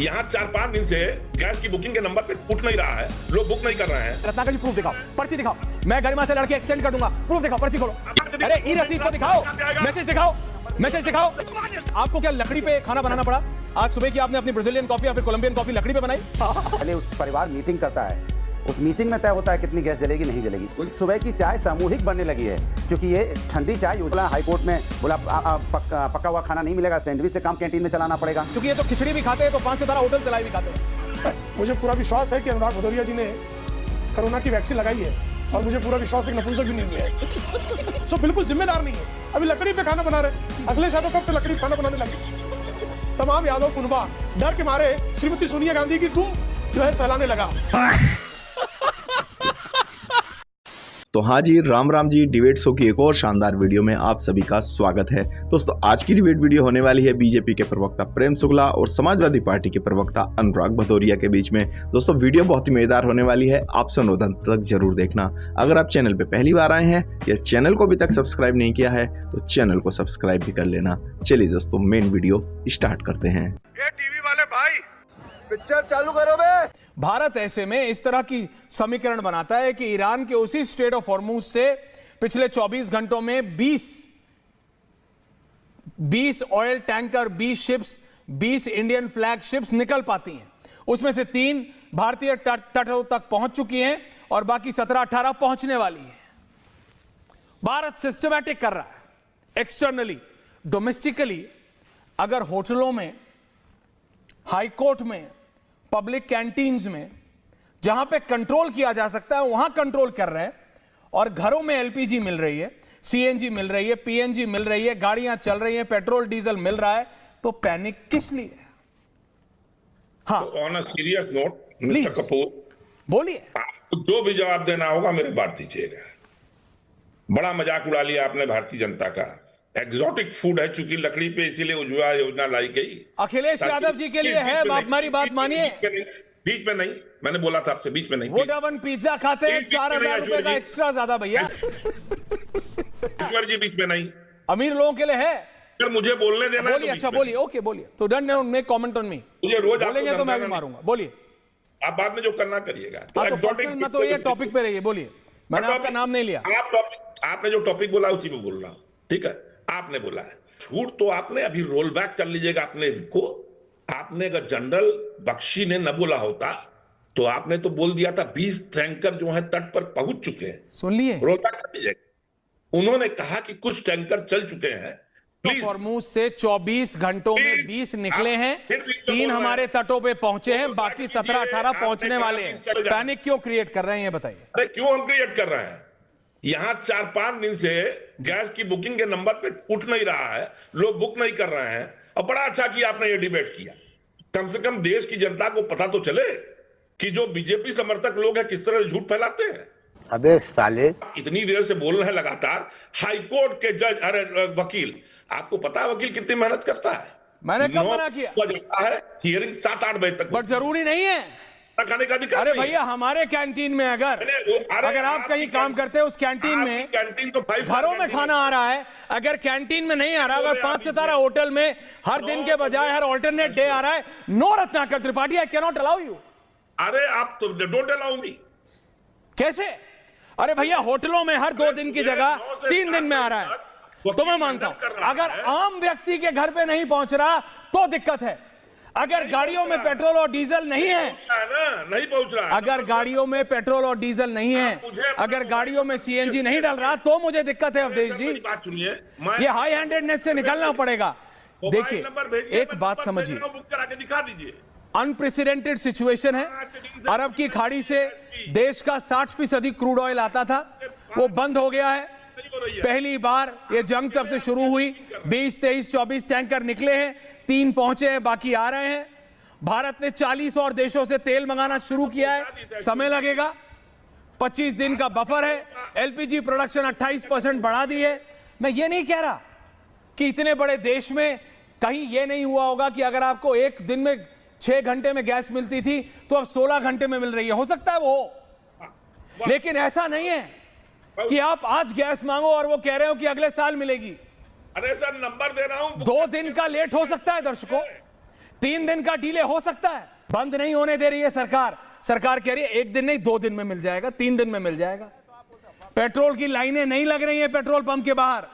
यहाँ 4-5 दिन से गैस की बुकिंग के नंबर पे उठ नहीं रहा है, लोग बुक नहीं कर रहे हैं। रत्नाकर जी प्रूफ दिखाओ, पर्ची दिखाओ, मैं गरिमा से लड़के एक्सटेंड कर दूंगा। प्रूफ दिखाओ, पर्ची खोलो। अरे ई रसीद को दिखाओ, मैसेज दिखाओ, मैसेज दिखाओ। आपको क्या लकड़ी पे खाना बनाना पड़ा? आज सुबह की आपने अपनी ब्राजीलियन कॉफी या फिर कोलंबियन कॉफी लकड़ी पे बनाई? पहले उस परिवार मीटिंग करता है, उस मीटिंग में तय होता है कितनी गैस जलेगी नहीं जलेगी। उस सुबह की चाय सामूहिक बनने लगी है, क्योंकि ये ठंडी चाय बोला हाईकोर्ट में बोला पका हुआ खाना नहीं मिलेगा, सैंडविच से काम कैंटीन में चलाना पड़ेगा। क्योंकि ये तो खिचड़ी भी खाते हैं तो 5 सितारा होटल चलाई भी खाते हैं। मुझे पूरा विश्वास है कि अनुराग भदौरिया जी ने कोरोना की वैक्सीन लगाई है और मुझे पूरा विश्वास है कि नपुंसक भी नहीं हुए हैं। सो बिल्कुल जिम्मेदार नहीं है। अभी लकड़ी पे खाना बना रहे, अगले शायद कब से लकड़ी खाना बनाने लगे। तमाम यादव कुनबा डर के मारे श्रीमती सोनिया गांधी की दुम जो है सहलाने लगा। तो हाँ जी, राम राम जी। डिबेट शो की एक और शानदार वीडियो में आप सभी का स्वागत है। दोस्तों, आज की डिबेट वीडियो होने वाली है बीजेपी के प्रवक्ता प्रेम शुक्ला और समाजवादी पार्टी के प्रवक्ता अनुराग भदौरिया के बीच में। दोस्तों, वीडियो बहुत ही मजेदार होने वाली है, आप संबोधन अंत तक जरूर देखना। अगर आप चैनल पे पहली बार आए हैं या चैनल को अभी तक सब्सक्राइब नहीं किया है तो चैनल को सब्सक्राइब भी कर लेना। चलिए दोस्तों, मेन वीडियो स्टार्ट करते हैं। टीवी वाले भाई, पिक्चर चालू करो बे। भारत ऐसे में इस तरह की समीकरण बनाता है कि ईरान के उसी स्ट्रेट ऑफ हॉर्मुज से पिछले 24 घंटों में 20 oil tanker, 20 ships, 20 Indian flag ships निकल पाती हैं। उसमें से 3 भारतीय तटों तक पहुंच चुकी हैं और बाकी 17-18 पहुंचने वाली हैं। भारत सिस्टमैटिक कर रहा है एक्सटर्नली। डोमेस्टिकली अगर होटलों में, हाईकोर्ट में, पब्लिक कैंटीन्स में, जहां पे कंट्रोल किया जा सकता है वहां कंट्रोल कर रहे हैं, और घरों में एलपीजी मिल रही है, सीएनजी मिल रही है, पीएनजी मिल रही है, गाड़ियां चल रही हैं, पेट्रोल डीजल मिल रहा है, तो पैनिक किस लिए? हाँ, on a serious note mister Kapoor, बोलिए। आपको जो भी जवाब देना होगा मेरे बात दीजिएगा। बड़ा मजाक उड़ा लिया आपने भारतीय जनता का। एक्सोटिक फूड है चूंकि लकड़ी पे, इसीलिए उज्ज्वला योजना लाई गई। अखिलेश यादव जी के लिए है, आप हमारी बात मानिए। बीच में नहीं, मैंने बोला था आपसे बीच में नहीं। वो डबल पिज्जा खाते हैं, 4000 रुपए का एक्स्ट्रा ज्यादा भैया। ईश्वर जी बीच में नहीं, अमीर लोगों के लिए है। अगर मुझे बोलने देना है बोलिए। तो अच्छा बीच में बोलिए, ओके बोलिए। तो don't make comment on me. मुझे रोज आपको बोलेंगे तो मैं भी धमकाना मारूंगा। बोलिए। आप बाद में जो करना करिएगा। हाँ, तो पर्सनल मत होइए, टॉपिक पे रहिए। बोलिए, मैंने आपका नाम नहीं लिया। आपने जो टॉपिक बोला उसी पे बोल रहा हूं, ठीक है? आपने बोला है झूठ, तो आपने अभी रोल बैक कर लीजिएगा अपने को। आपने अगर जनरल बख्शी ने न बोला होता तो आपने तो बोल दिया था 20 टैंकर जो है तट पर पहुंच चुके हैं। सुन लिए, रोल बैक कर लीजिएगा। उन्होंने कहा कि कुछ टैंकर चल चुके हैं। हॉर्मुज से 24 घंटों में 20 निकले हैं, 3 हमारे तटों पे पहुंचे हैं, बाकी 17-18 पहुंचने वाले हैं। पैनिक क्यों क्रिएट कर रहे हैं ये बताइए। अरे क्यों हम क्रिएट कर रहे हैं? यहां 4-5 दिन से गैस की बुकिंग के नंबर पे उठ नहीं रहा है, लोग बुक नहीं कर रहे हैं। और बड़ा अच्छा किया आपने ये डिबेट किया। कम से कम देश की जनता को पता तो चले कि जो बीजेपी समर्थक लोग हैं किस तरह झूठ फैलाते हैं। अबे साले, इतनी देर से बोल रहे हैं लगातार। हाईकोर्ट के जज, अरे वकील, आपको पता है वकील कितनी मेहनत करता है? मैंने कब मना किया? जाता है हियरिंग 7-8 बजे तक, बट जरूरी नहीं है खाने का अधिकार। अरे भैया, हमारे कैंटीन में अगर आप कहीं काम करते हैं, उस कैंटीन में तो घरों में खाना आ रहा है, अगर कैंटीन में नहीं आ रहा, अगर 5 सितारा होटल में हर दिन के बजाय हर ऑल्टरनेट डे आ रहा है, no Ratnakar Tripathi, I can not allow you. अरे आप तो डोंट अलाउ मी। कैसे? अरे भैया, होटलों में हर 2 दिन की जगह 3 दिन में आ रहा है तो मैं मानता हूं। अगर आम व्यक्ति के घर पे नहीं पहुंच रहा तो दिक्कत है। अगर गाड़ियों में पेट्रोल और डीजल नहीं है, नहीं पहुंच रहा, अगर गाड़ियों में पेट्रोल और डीजल नहीं है, अगर गाड़ियों में सीएनजी नहीं डल रहा, तो मुझे दिक्कत है अवधेश जी। बात सुनिए, ये हाई हैंडेडनेस से निकलना पड़ेगा। देखिए, एक बात समझिए, बुक करा के दिखा दीजिए। अनप्रेसिडेंटेड सिचुएशन है। अरब की खाड़ी से देश का 60% क्रूड ऑयल आता था, वो बंद हो गया है। पहली बार ये जंग तब से शुरू हुई, 20, 23, 24 टैंकर निकले हैं, 3 पहुंचे हैं, बाकी आ रहे हैं। भारत ने 40 और देशों से तेल मंगाना शुरू किया है, समय लगेगा। 25 दिन का बफर है। एलपीजी प्रोडक्शन 28% बढ़ा दी है। मैं ये नहीं कह रहा कि इतने बड़े देश में कहीं ये नहीं हुआ होगा कि अगर आपको एक दिन में 6 घंटे में गैस मिलती थी तो अब 16 घंटे में मिल रही है। हो सकता है वो, लेकिन ऐसा नहीं है कि आप आज गैस मांगो और वो कह रहे हो कि अगले साल मिलेगी। अरे सर, नंबर दे रहा हूं। 2 दिन का लेट हो सकता है दर्शकों, 3 दिन का डिले हो सकता है, बंद नहीं होने दे रही है सरकार। सरकार कह रही है 1 दिन नहीं 2 दिन में मिल जाएगा, 3 दिन में मिल जाएगा। पेट्रोल की लाइनें नहीं लग रही हैं पेट्रोल पंप के बाहर।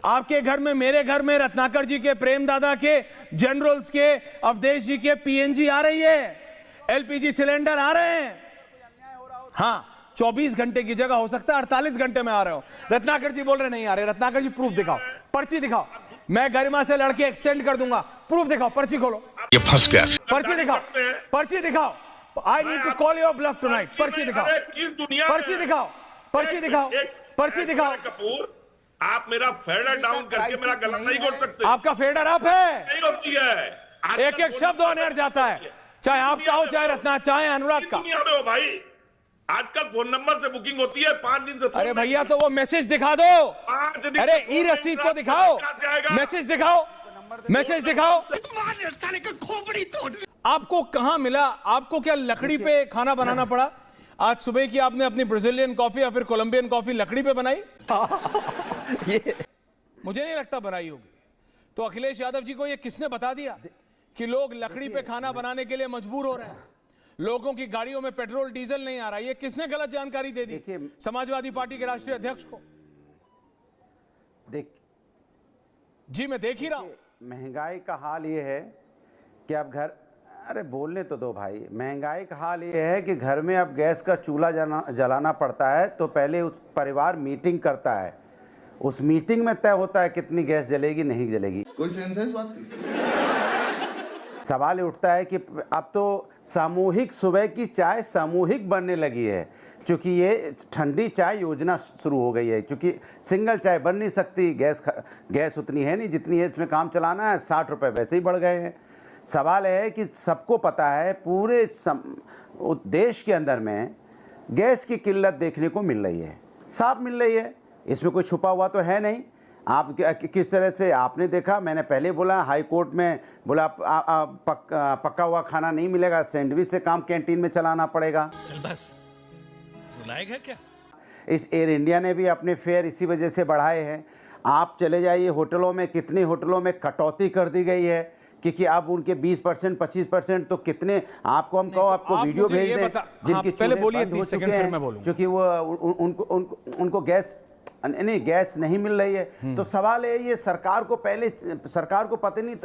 आपके घर में, मेरे घर में, रत्नाकर जी के, प्रेम दादा के, जनरल्स के, अवधेश जी के पीएनजी आ रही है, एलपीजी सिलेंडर आ रहे हैं। हाँ, 24 घंटे की जगह हो सकता है 48 घंटे में आ रहे हो। रत्नाकर जी बोल रहे नहीं आ रहे। रत्नाकर जी प्रूफ दिखाओ, पर्ची दिखाओ, मैं गरिमा से लड़के एक्सटेंड कर दूंगा। प्रूफ दिखाओ, पर्ची खोलो, ये फंस गया। पर्ची दिखाओ, पर्ची दिखाओ। I need to call your bluff tonight. पर्ची दिखाओ, किस दुनिया पर्ची दिखाओ, पर्ची दिखाओ, पर्ची दिखाओ। कपूर, आप मेरा फेडर डाउन करके मेरा गला नहीं घोट सकते। आपका फेडर अप है, नहीं होती है। एक एक शब्द ऑन एयर जाता है, चाहे आपका हो, चाहे रत्ना, चाहे अनुराग का। दुनिया में हो भाई, आजकल फोन नंबर से बुकिंग होती है 5 दिन से। अरे भैया तो वो मैसेज दिखा दो। 5 दिन। अरे ई रसीद तो दिखाओ, मैसेज दिखाओ, मैसेज दिखाओ। आपको कहां मिला? आपको क्या लकड़ी पे खाना बनाना पड़ा? आज सुबह की आपने अपनी ब्राजीलियन कॉफी या फिर कोलंबियन कॉफी लकड़ी पे बनाई? मुझे नहीं लगता बनाई होगी। तो अखिलेश यादव जी को ये किसने बता दिया कि लोग लकड़ी पे खाना बनाने के लिए मजबूर हो रहे हैं? लोगों की गाड़ियों में पेट्रोल डीजल नहीं आ रहा। ये किसने गलत जानकारी दे दी? समाजवादी पार्टी के राष्ट्रीय अध्यक्ष को। जी मैं देख ही रहा हूं। महंगाई का हाल ये है कि अब घर, अरे बोलने तो दो भाई। महंगाई का हाल ये है कि घर में अब गैस का चूल्हा जलाना पड़ता है तो पहले उस परिवार मीटिंग करता है। उस मीटिंग में तय होता है कितनी गैस जलेगी नहीं जलेगी। कोई सेंस है इस बात की? सवाल ये उठता है कि अब तो सामूहिक सुबह की चाय सामूहिक बनने लगी है, क्योंकि ये ठंडी चाय योजना शुरू हो गई है। क्योंकि सिंगल चाय बन नहीं सकती, गैस उतनी है नहीं जितनी है, इसमें काम चलाना है। 60 रुपये वैसे ही बढ़ गए हैं। सवाल है कि सबको पता है पूरे देश के अंदर में गैस की किल्लत देखने को मिल रही है, साफ मिल रही है। इसमें कोई छुपा हुआ तो है नहीं। आप किस तरह से आपने देखा, मैंने पहले बोला हाई कोर्ट में बोला पक्का हुआ खाना नहीं मिलेगा, सैंडविच से काम कैंटीन में चलाना पड़ेगा। चल बस, रुलाएगा क्या? इस एयर इंडिया ने भी अपने फेयर इसी वजह से बढ़ाए हैं। आप चले जाइए होटलों में, कितने होटलों में कटौती कर दी गई है, क्योंकि अब उनके 20% 25% तो कितने, आपको हम कहो, आपको वीडियो भेज दें जिनकी पहले बोलिए 30 सेकंड फिर मैं बोलूंगा, क्योंकि वो उनको गैस नहीं मिल रही है। तो सवाल है, ये सरकार को पता नहीं,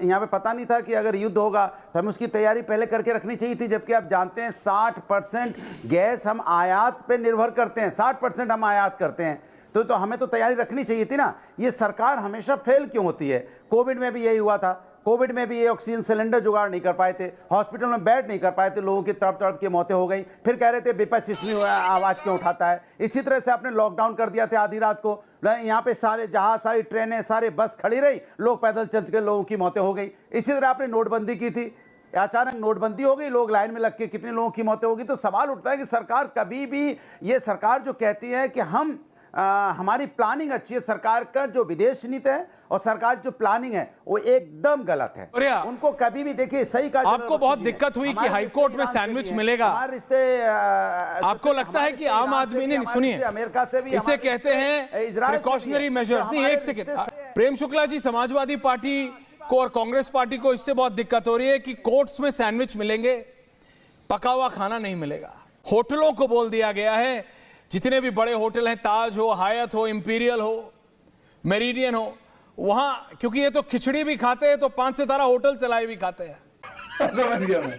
यहाँ पे पता नहीं था कि अगर युद्ध होगा तो हमें उसकी तैयारी पहले करके रखनी चाहिए थी। जबकि आप जानते हैं 60% गैस हम आयात पे निर्भर करते हैं, 60% हम आयात करते हैं। तो हमें तो तैयारी रखनी चाहिए थी ना। ये सरकार हमेशा फेल क्यों होती है? कोविड में भी यही हुआ था। कोविड में भी ये ऑक्सीजन सिलेंडर जुगाड़ नहीं कर पाए थे, हॉस्पिटल में बेड नहीं कर पाए थे, लोगों की तड़प तड़प की मौतें हो गई। फिर कह रहे थे विपक्ष इसमें आवाज क्यों उठाता है। इसी तरह से आपने लॉकडाउन कर दिया था आधी रात को, यहाँ पे सारे जहाज, सारी ट्रेनें, सारे बस खड़ी रही, लोग पैदल चल के लोगों की मौतें हो गई। इसी तरह आपने नोटबंदी की थी, अचानक नोटबंदी हो गई, लोग लाइन में लग के कितने लोगों की मौतें होगी। तो सवाल उठता है कि सरकार कभी भी, ये सरकार जो कहती है कि हम हमारी प्लानिंग अच्छी है, सरकार का जो विदेश नीति है और सरकार जो प्लानिंग है वो एकदम गलत है। उनको कभी भी देखिए सही का, आपको बहुत दिक्कत हुई कि हाईकोर्ट में सैंडविच मिलेगा। आपको लगता है कि आम आदमी ने, सुनिए, अमेरिका से भी इसे कहते हैं प्रिकॉशनरी मेजर्स। नहीं, एक सेकंड, प्रेम शुक्ला जी, समाजवादी पार्टी को और कांग्रेस पार्टी को इससे बहुत दिक्कत हो रही है कि कोर्ट्स में सैंडविच मिलेंगे, पका हुआ खाना नहीं मिलेगा। होटलों को बोल दिया गया है, जितने भी बड़े होटल हैं, ताज हो, हायत हो, इंपीरियल हो, मेरिडियन हो, वहां, क्योंकि ये तो खिचड़ी भी खाते हैं तो 5 सितारा होटल चलाए भी खाते हैं। समझ गया मैं।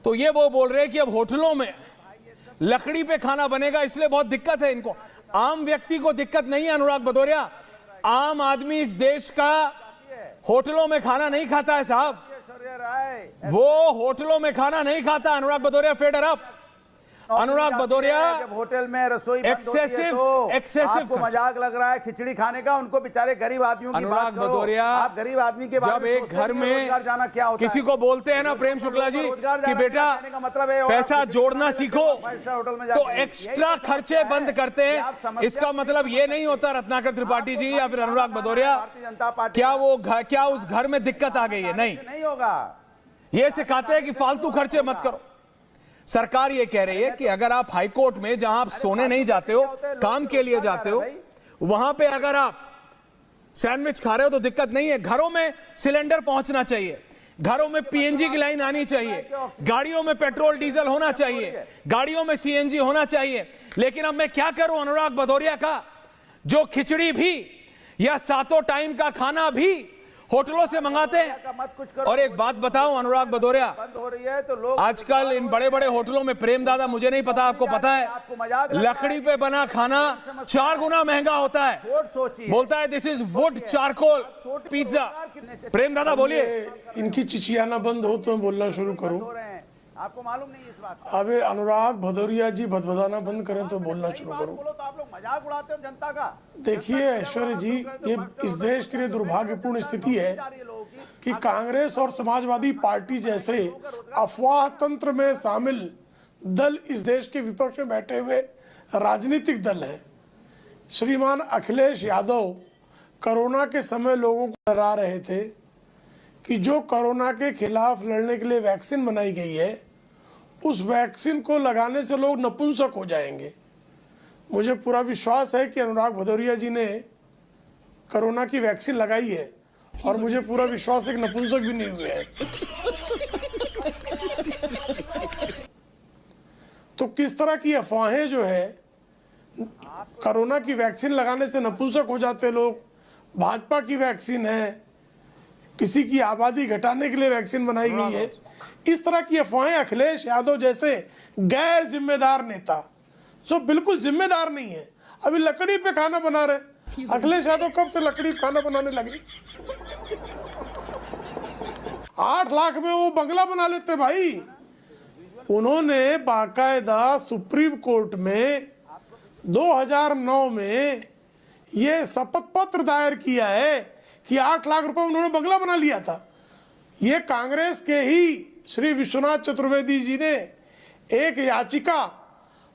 तो ये वो बोल रहे हैं कि अब होटलों में लकड़ी पे खाना बनेगा, इसलिए बहुत दिक्कत है इनको। आम व्यक्ति को दिक्कत नहीं है अनुराग भदौरिया। आम आदमी इस देश का होटलों में खाना नहीं खाता है साहब, वो होटलों में खाना नहीं खाता। अनुराग भदौरिया फेडर अप। अनुराग भदौरिया, जब होटल में रसोई एक्सेसिव मजाक लग रहा है खिचड़ी खाने का, उनको बेचारे गरीब आदमियों की अनुराग भदौरिया, आप गरीब आदमी के जब एक घर में जाना क्या होता किसी को बोलते हैं ना प्रेम शुक्ला जी कि बेटा पैसा जोड़ना सीखो, तो एक्स्ट्रा खर्चे बंद करते हैं। इसका मतलब ये नहीं होता रत्नाकर त्रिपाठी जी या फिर अनुराग भदौरिया क्या उस घर में दिक्कत आ गई है? नहीं होगा। ये सिखाते हैं कि फालतू खर्चे मत करो। सरकार ये कह रही है कि अगर आप हाईकोर्ट में, जहां आप सोने नहीं जाते हो, काम के लिए जाते हो, वहां पे अगर आप सैंडविच खा रहे हो तो दिक्कत नहीं है। घरों में सिलेंडर पहुंचना चाहिए। घरों में पीएनजी की लाइन आनी चाहिए, गाड़ियों में पेट्रोल डीजल होना चाहिए, गाड़ियों में सीएनजी होना चाहिए। लेकिन अब मैं क्या करूं अनुराग भदौरिया का, जो खिचड़ी भी या सातों टाइम का खाना भी होटलों से मंगाते हैं। और एक बात बताऊं अनुराग भदौरिया, हो रही है तो लोग आजकल इन बड़े बड़े होटलों में, प्रेम दादा मुझे नहीं पता, आपको पता है, लकड़ी पे बना खाना 4 गुना महंगा होता है। बोलता है this is wood charcoal pizza. Prem दादा बोलिए। इनकी चिचियाना बंद हो तो मैं बोलना शुरू करूं। आपको मालूम नहीं इस बात का। अब अनुराग भदौरिया जी बदबदाना बंद करें तो बोलना शुरू करूं। बोलो तो आप लोग मजाक उड़ाते हो जनता का। देखिए ऐश्वर्य जी, ये इस देश के लिए दुर्भाग्यपूर्ण स्थिति है कि कांग्रेस और समाजवादी पार्टी जैसे अफवाह तंत्र में शामिल दल इस देश के विपक्ष में बैठे हुए राजनीतिक दल हैं। श्रीमान अखिलेश यादव कोरोना के समय लोगों को डरा रहे थे कि जो कोरोना के खिलाफ लड़ने के लिए वैक्सीन बनाई गई है, उस वैक्सीन को लगाने से लोग नपुंसक हो जाएंगे। मुझे पूरा विश्वास है कि अनुराग भदौरिया जी ने कोरोना की वैक्सीन लगाई है और मुझे पूरा विश्वास है कि नपुंसक भी नहीं हुए हैं। तो किस तरह की अफवाहें जो है, कोरोना की वैक्सीन लगाने से नपुंसक हो जाते लोग, भाजपा की वैक्सीन है, किसी की आबादी घटाने के लिए वैक्सीन बनाई गई है, इस तरह की अफवाहें अखिलेश यादव जैसे गैर जिम्मेदार नेता, जो बिल्कुल जिम्मेदार नहीं है, अभी लकड़ी पे खाना बना रहे। अखिलेश यादव कब से लकड़ी पे खाना बनाने लगे? 8 लाख में वो बंगला बना लेते भाई। उन्होंने बाकायदा सुप्रीम कोर्ट में 2009 में ये शपथ पत्र दायर किया है कि 8 लाख रुपए उन्होंने बंगला बना लिया था। ये कांग्रेस के ही श्री विश्वनाथ चतुर्वेदी जी ने एक याचिका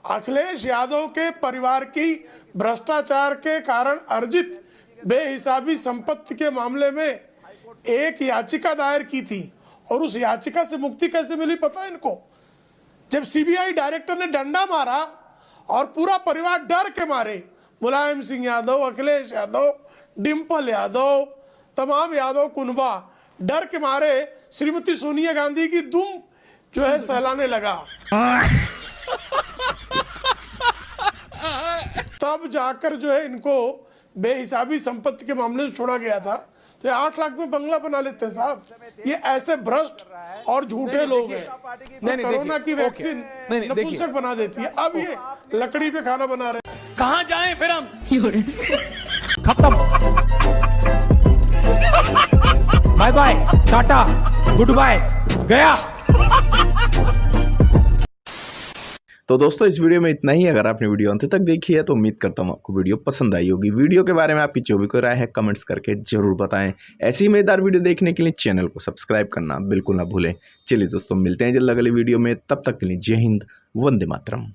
अखिलेश यादव के परिवार की भ्रष्टाचार के कारण अर्जित बेहिसाबी संपत्ति के मामले में एक याचिका दायर की थी। और उस याचिका से मुक्ति कैसे मिली पता है इनको? जब सीबीआई डायरेक्टर ने डंडा मारा और पूरा परिवार डर के मारे, मुलायम सिंह यादव, अखिलेश यादव, डिम्पल यादव, तमाम यादव कुनबा डर के मारे श्रीमती सोनिया गांधी की दुम जो है सहलाने लगा। तब जाकर जो है इनको बेहिसाबी संपत्ति के मामले में छोड़ा गया था। तो 8 लाख में बंगला बना लेते हैं साहब। ये ऐसे भ्रष्ट और झूठे लोग हैं। कोरोना की वैक्सीन नपुंसक बना देती है। अब ये लकड़ी पे खाना बना रहे हैं। कहां जाएं फिर हम? खत्म, bye bye, tata, good bye, गया। तो दोस्तों इस वीडियो में इतना ही। अगर आपने वीडियो अंत तक देखी है तो उम्मीद करता हूँ आपको वीडियो पसंद आई होगी। वीडियो के बारे में आपकी जो भी कोई राय है कमेंट्स करके जरूर बताएं। ऐसी मजेदार वीडियो देखने के लिए चैनल को सब्सक्राइब करना बिल्कुल ना भूलें। चलिए दोस्तों मिलते हैं जल्द अगले वीडियो में, तब तक के लिए जय हिंद, वंदे मातरम।